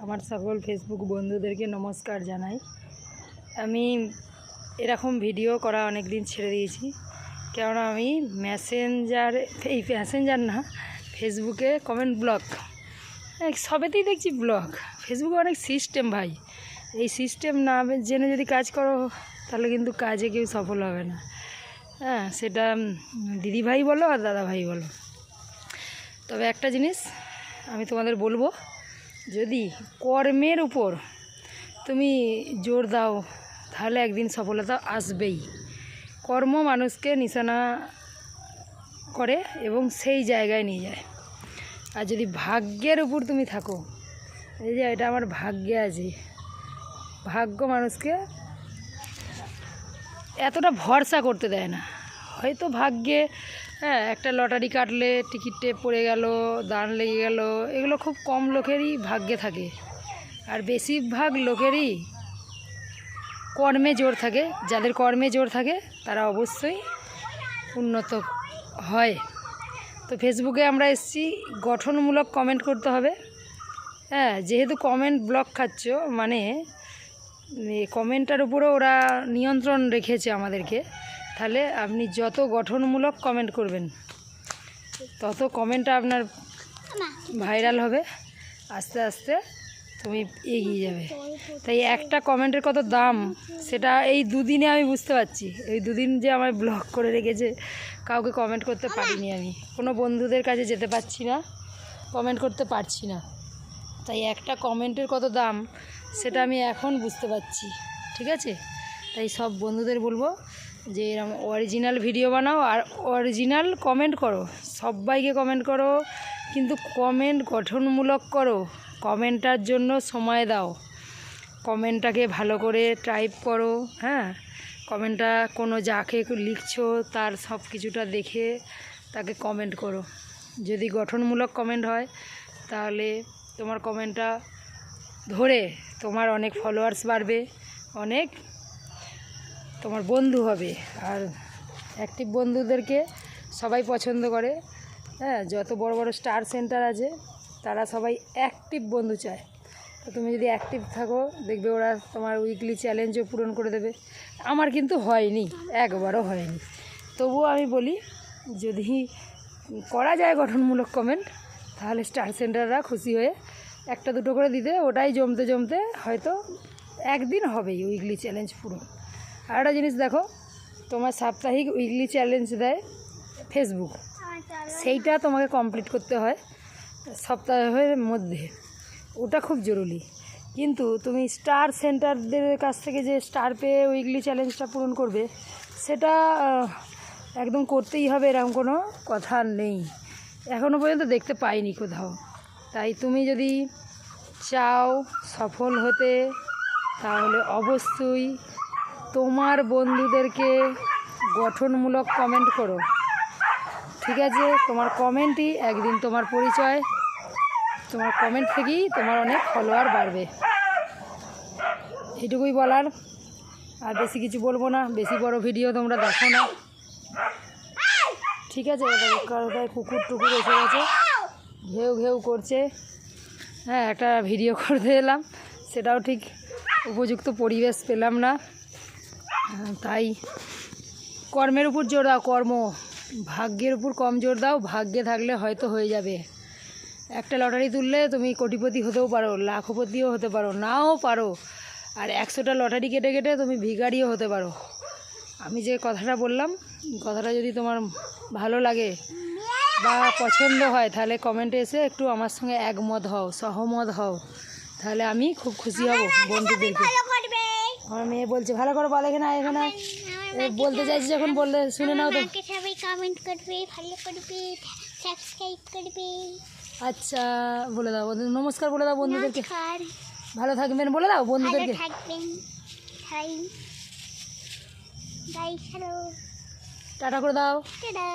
আমার সকল ফেসবুক বন্ধুদেরকে নমস্কার জানাই। আমি এরকম ভিডিও করা অনেক দিন ছেড়ে দিয়েছি, কেননা আমি মেসেঞ্জার না, ফেসবুকে কমেন্ট ব্লক সবেতেই দেখছি ব্লক। ফেসবুকে অনেক সিস্টেম ভাই, এই সিস্টেম না জেনে যদি কাজ করো তাহলে কিন্তু কাজে কেউ সফল হবে না। হ্যাঁ, সেটা দিদি ভাই বলো আর দাদা ভাই বলো। তবে একটা জিনিস আমি তোমাদের বলবো, যদি কর্মের উপর তুমি জোর দাও তাহলে একদিন সফলতা আসবেই। কর্ম মানুষকে নিশানা করে এবং সেই জায়গায় নিয়ে যায়। আর যদি ভাগ্যের উপর তুমি থাকো, এই যে এটা আমার ভাগ্যে আছে, ভাগ্য মানুষকে এতটা ভরসা করতে দেয় না। হয়তো ভাগ্যে একটা লটারি কাটলে টিকিটে পড়ে গেল, দান লেগে গেল, এগুলো খুব কম লোকেরই ভাগ্যে থাকে। আর বেশিরভাগ লোকেরই কর্মে জোর থাকে। যাদের কর্মে জোর থাকে তারা অবশ্যই উন্নত হয়। তো ফেসবুকে আমরা এসেছি গঠনমূলক কমেন্ট করতে হবে। যেহেতু কমেন্ট ব্লক খাচ্ছ, মানে কমেন্টটার উপরও ওরা নিয়ন্ত্রণ রেখেছে আমাদেরকে, তাহলে আপনি যত গঠনমূলক কমেন্ট করবেন তত কমেন্টটা আপনার ভাইরাল হবে, আস্তে আস্তে তুমি এগিয়ে যাবে। তাই একটা কমেন্টের কত দাম সেটা এই দুদিনে আমি বুঝতে পারছি। এই দুদিন যে আমায় ব্লক করে রেখেছে, কাউকে কমেন্ট করতে পারিনি, আমি কোনো বন্ধুদের কাছে যেতে পারছি না, কমেন্ট করতে পারছি না। তাই একটা কমেন্টের কত দাম সেটা আমি এখন বুঝতে পারছি, ঠিক আছে? তাই সব বন্ধুদের বলবো যে এরকম অরিজিনাল ভিডিও বানাও আর অরিজিনাল কমেন্ট করো, সবাইকে কমেন্ট করো, কিন্তু কমেন্ট গঠনমূলক করো। কমেন্টটার জন্য সময় দাও, কমেন্টটাকে ভালো করে টাইপ করো। কমেন্টটা কোনো যাকে লিখছো তার সব কিছুটা দেখে তাকে কমেন্ট করো। যদি গঠনমূলক কমেন্ট হয় তাহলে তোমার কমেন্টটা ধরে তোমার অনেক ফলোয়ার্স বাড়বে, অনেক তোমার বন্ধু হবে। আর অ্যাক্টিভ বন্ধুদেরকে সবাই পছন্দ করে। যত বড় বড় স্টার সেন্টার আছে তারা সবাই অ্যাক্টিভ বন্ধু চায়। তো তুমি যদি অ্যাক্টিভ থাকো দেখবে ওরা তোমার উইকলি চ্যালেঞ্জও পূরণ করে দেবে। আমার কিন্তু হয়নি, একবারও হয়নি। তবুও আমি বলি, যদি করা যায় গঠনমূলক কমেন্ট তাহলে স্টার সেন্টাররা খুশি হয়ে একটা দুটো করে দিতে, ওটাই জমতে জমতে হয়তো একদিন হবেই উইকলি চ্যালেঞ্জ পুরো। আর একটা জিনিস দেখো, তোমার সাপ্তাহিক উইকলি চ্যালেঞ্জ দেয় ফেসবুক, সেইটা তোমাকে কমপ্লিট করতে হয় সপ্তাহের মধ্যে, ওটা খুব জরুরি। কিন্তু তুমি স্টার সেন্টারদের কাছ থেকে যে স্টার পেয়ে উইকলি চ্যালেঞ্জটা পূরণ করবে, সেটা একদম করতেই হবে এরকম কোনো কথা নেই, এখনও পর্যন্ত দেখতে পাইনি কোথাও। তাই তুমি যদি চাও সফল হতে, তাহলে অবশ্যই তোমার বন্ধুদেরকে গঠনমূলক কমেন্ট করো, ঠিক আছে? তোমার কমেন্টই একদিন তোমার পরিচয়, তোমার কমেন্ট থেকেই তোমার অনেক ফলোয়ার বাড়বে। এটুকুই বলার, আর বেশি কিছু বলবো না। বেশি বড় ভিডিও তোমরা দেখো না, ঠিক আছে? কোথায় কুকুর টুকুর এসে গেছে, ঘেউ ঘেউ করছে। একটা ভিডিও করতে এলাম, সেটাও ঠিক উপযুক্ত পরিবেশ পেলাম না। তাই কর্মের উপর জোর দাও, কর্ম। ভাগ্যের উপর কম জোর দাও, ভাগ্যে থাকলে হয়তো হয়ে যাবে। একটা লটারি তুললে তুমি কোটিপতি হতেও পারো, লাখপতিও হতে পারো, নাও পারো। আর 100টা লটারি কেটে কেটে তুমি ভিখারিও হতে পারো। আমি যে কথাটা বললাম, কথাটা যদি তোমার ভালো লাগে বা পছন্দ হয়, তাহলে কমেন্টে এসে একটু আমার সঙ্গে একমত হও, সহমত হও, তাহলে আমি খুব খুশি হব। বন্ধুদেরকে আমার মেয়ে বলছে ভালো করে বলে, এখানে এখানে বলতে চাইছি যখন বললে শুনে নাও তো। সবাই কমেন্ট করবে, ভালো করবে, সাবস্ক্রাইব করবে। আচ্ছা, বলে দাও নমস্কার, বলে দাও বন্ধুদেরকে। ভালো থাকবেন বলে দাও বন্ধুদেরকে। টাটা করে দাও। টাটা।